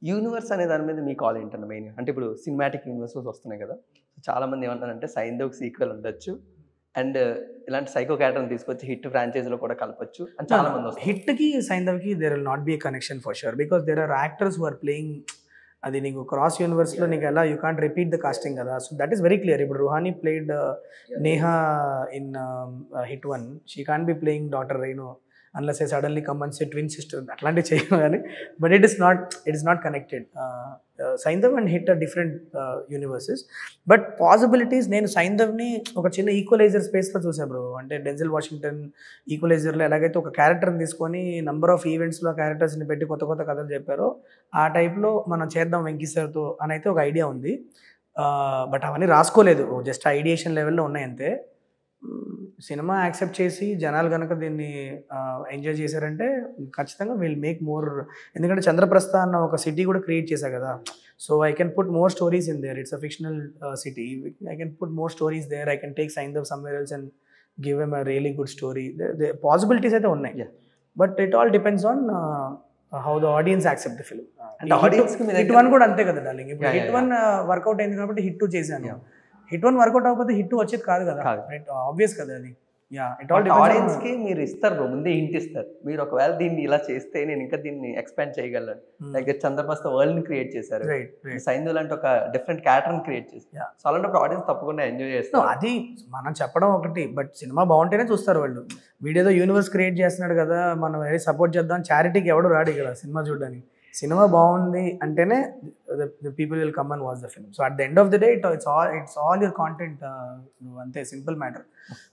Universe అనే దాని మీద మీ కాల్ ఏంటన్న మెయిన్‌గా? అంటే ఇప్పుడు సినిమాటిక్ యూనివర్సెస్ వస్తున్నాయి కదా! చాలామంది ఏమంటారంటే 'సైంధవ్'కి సీక్వెల్ ఉండొచ్చు. అండ్ ఇలాంటి సైకో క్యారెక్టర్‌ని తీసుకొచ్చి హిట్ ఫ్రాంచైజీలో కూడా కలపొచ్చు అని No, no. చాలామంది వస్తారు. హిట్‌కి, సైంధవ్‌కి there will not be a connection for sure. Because there are actors who are playing. అది నీకు క్రాస్ యూనివర్స్‌లో నీకు ఎలా you can't repeat the casting కదా! So that is very clear. ఇప్పుడు Ruhani played Neha in Hit 1. She can't be playing daughter Renu unless I suddenly come and say twin sister. అట్లాంటివి చేయను కానీ but it is not connected. Saindhav and hit or different universes. But possibilities నేను సైంధవ్ని ఒక చిన్న equaliser స్పేస్లో చూసాను బ్రో. అంటే డెన్జిల్ వాషింగ్టన్ ఈక్వలైజర్లో ఎలాగైతే ఒక క్యారెక్టర్ని తీసుకొని నంబర్ ఆఫ్ ఈవెంట్స్లో క్యారెక్టర్స్ని పెట్టి కొత్త కొత్త కథలు చెప్పారో ఆ టైప్లో మనం చేద్దాం వెంకీ సార్తో అని అయితే ఒక ఐడియా ఉంది. బట్ అవన్నీ రాసుకోలేదు, జస్ట్ ఐడియేషన్ లెవెల్లో ఉన్నాయి అంతే. సినిమా యాక్సెప్ట్ చేసి జనాలు కనుక దీన్ని ఎంజాయ్ చేశారంటే ఖచ్చితంగా విల్ మేక్ మోర్. ఎందుకంటే చంద్రప్రస్థ అన్న ఒక సిటీ కూడా క్రియేట్ చేశా కదా. So I can put more stories in there. It's a fictional city. I can put more stories there. I can take Saindhav somewhere else and give em a really good story. Possibilities అయితే ఉన్నాయి. But it all depends on how the audience accept the film. అంటే ఆడియన్స్‌కి మీ hit దగ్గర 1 కూడా అంతే కదా darling. ఇప్పుడు Yeah, hit yeah, 1 work out అయింది కాబట్టి హిట్ 2 చేశాను. Yeah. హిట్ 1 వర్కౌట్ అవ్వకపోతే హిట్ 2 వచ్చేది కాదు కదా. కాదు. ఆబ్వియస్ కదా అది. Yeah it all but depends on ఆడియన్స్‌కి మీరు ఇస్తారు బ్రో. ముందే హింట్ ఇస్తారు. మీరు ఒకవేళ దీన్ని ఇలా చేస్తే నేను ఇంకా దీన్ని ఎక్స్‌పాండ్ చేయగలను. లైక్ చంద్రప్రస్థ వరల్డ్‌ని క్రియేట్ చేశారు. Right right. సైంధవ్ లాంటి ఒక డిఫరెంట్ క్యారెక్టర్‌ని క్రియేట్ చేశారు. Yeah. సో అలాంటప్పుడు ఆడియన్స్ తప్పకుండా ఎంజాయ్ చేస్తారు. అది మనం చెప్పడం ఒకటి, బట్ సినిమా బాగుంటేనే చూస్తారు వాళ్ళు. వీడియోలో యూనివర్స్ క్రియేట్ చేస్తున్నాడు కదా మనం వెరీ సపోర్ట్ చేద్దాం. చారిటీకి ఎవడు రాడు ఇక్కడ సినిమా చూడడానికి. సినిమా బాగుంది అంటేనే the people will come and watch the film. So at the end of the day it's all your content. అంతే సింపుల్ మ్యాటర్.